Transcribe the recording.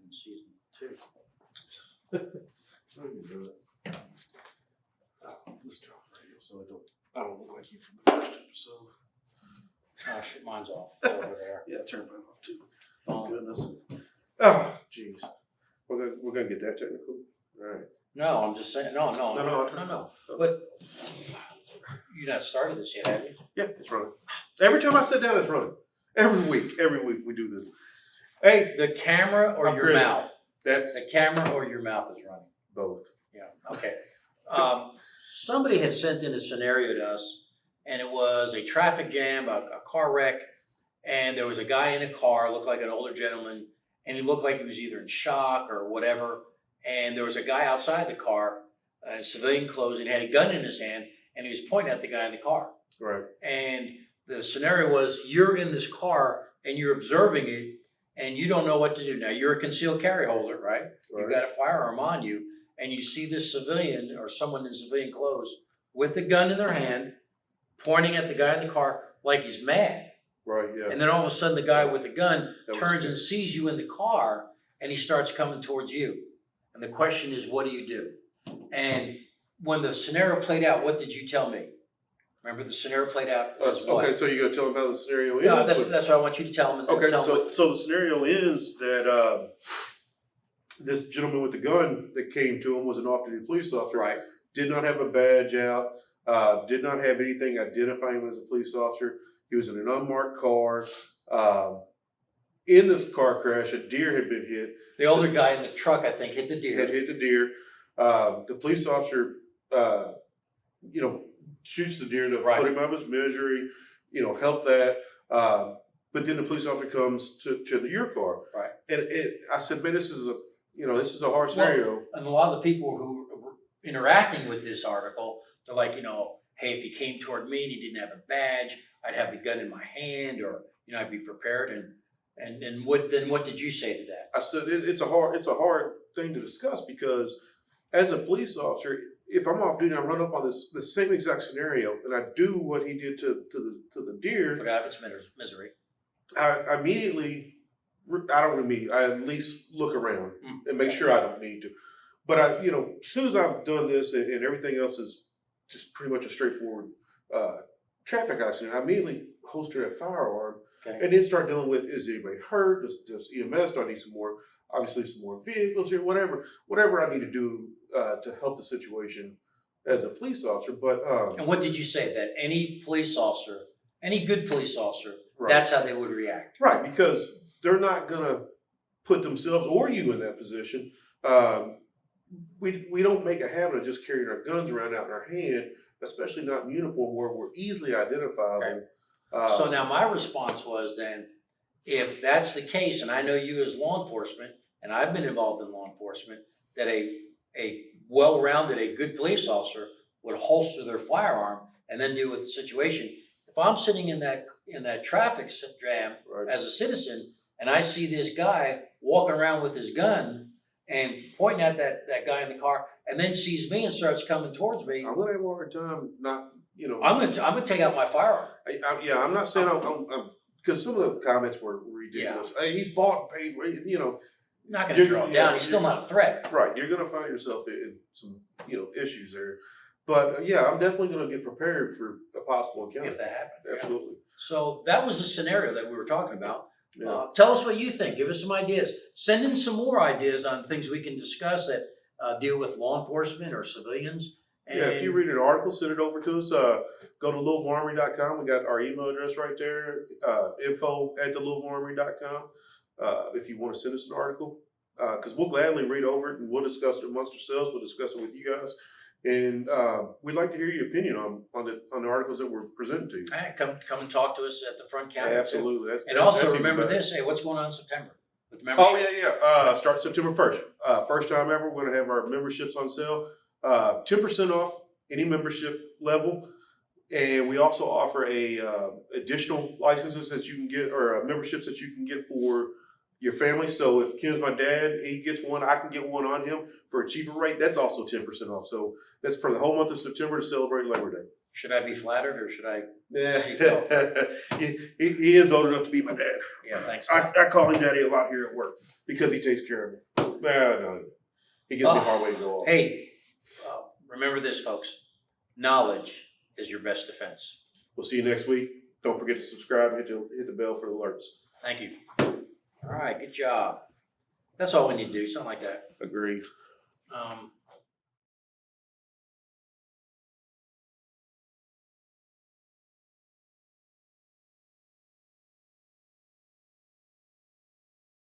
in season 2. Let's turn on the radio so I don't look like you from the first episode. Oh shit, mine's off. It's over there. Yeah, turn mine off too. Phone. Goodness. Oh, jeez. We're gonna get that technical. All right. No, I'm just saying. No. No. But you not started this yet, have you? Yeah, it's running. Every time I sit down, it's running. Every week we do this. Hey, The camera or your Chris. mouth? that's The camera or your mouth is running. both. Yeah. Okay. Somebody had sent in a scenario to us, and it was a traffic jam, a car wreck, and there was a guy in a car, looked like an older gentleman, and he looked like he was either in shock or whatever. And there was a guy outside the car, in civilian clothes, and he had a gun in his hand, and he was pointing at the guy in the car. Right. And the scenario was you're in this car and you're observing it, and you don't know what to do. Now, you're a concealed carry holder, right? You've got a firearm on you, and you see this civilian or someone in civilian clothes with a gun in their hand, pointing at the guy in the car like he's mad. Right. Yeah. And then all of a sudden, the guy with the gun That was turns scary. and sees you in the car, and he starts coming towards you. And the question is, what do you do? And when the scenario played out, what did you tell me? Remember, the scenario played out. as what? Okay, so you're gonna tell them how the scenario is? No, that's what I want you to tell them. Okay, tell them so the scenario is that this gentleman with the gun that came to him was an off-duty police officer. right. Did not have a badge out. Did not have anything identifying him as a police officer. He was in an unmarked car. In this car crash, a deer had been hit. The older guy in the truck, I think, hit the deer. Had hit the deer. The police officer, shoots the deer to Right. put him out of his misery. Help that. But then the police officer comes to your car. Right. And I said, man, this is a hard scenario. And a lot of the people who were interacting with this article, they're like, hey, if he came toward me and he didn't have a badge, I'd have the gun in my hand, or I'd be prepared. And what did you say to that? I said it's a hard thing to discuss because as a police officer, if I'm off duty, I run up on the same exact scenario and I do what he did to the deer. Put out of its misery. I immediately, I don't immediately, I at least look around and make sure I don't need to. But as soon as I've done this and everything else is just pretty much a straightforward traffic accident, I immediately holster that firearm. Okay. And then start dealing with, is anybody hurt? Does EMS, do I need some more vehicles here, whatever I need to do to help the situation as a police officer. But And what did you say? That any police officer, any good police officer, right. that's how they would react. Right, because they're not going to put themselves or you in that position. We don't make a habit of just carrying our guns around out in our hand, especially not in uniform where we're easily identifiable. Okay. So now my response was then, if that's the case, and I know you as law enforcement, and I've been involved in law enforcement, that a well-rounded, a good police officer would holster their firearm and then deal with the situation. If I'm sitting in that traffic jam Right. as a citizen, and I see this guy walking around with his gun and pointing at that guy in the car, and then sees me and starts coming towards me, I'm going to have a hard time not, I'm gonna take out my firearm. I'm not saying I'm because some of the comments were ridiculous. Hey, he's bought and paid, Not gonna draw him down. He's still not a threat. Right, you're going to find yourself in some, issues there. But I'm definitely going to get prepared for a possible encounter. If that happens. Yeah. Absolutely. So that was the scenario that we were talking about. Yeah. Tell us what you think. Give us some ideas. Send in some more ideas on things we can discuss that deal with law enforcement or civilians. And If you read an article, send it over to us. Go to LouisvilleArmory.com. We got our email address right there, info@thelouisvillearmory.com. If you want to send us an article, because we'll gladly read over it and we'll discuss it amongst ourselves. We'll discuss it with you guys. And we'd like to hear your opinion on the articles that we're presenting to you. Hey, come and talk to us at the front counter. too. Absolutely. And also that's even remember better. this. Hey, what's going on in September with membership? Oh, yeah. Start September 1st. First time ever, we're going to have our memberships on sale. 10% off any membership level. And we also offer additional licenses that you can get, or memberships that you can get for your family. So if Kim's my dad, he gets one, I can get one on him for a cheaper rate. That's also 10% off. So that's for the whole month of September to celebrate Labor Day. Should I be flattered or should I? Yeah. Seek help. He is old enough to be my dad. Yeah, thanks. I call him daddy a lot here at work because he takes care of me. No. He gives me a hard way to go off. Hey, remember this, folks. Knowledge is your best defense. We'll see you next week. Don't forget to subscribe and hit the bell for alerts. Thank you. All right, good job. That's all we need to do, something like that. Agreed.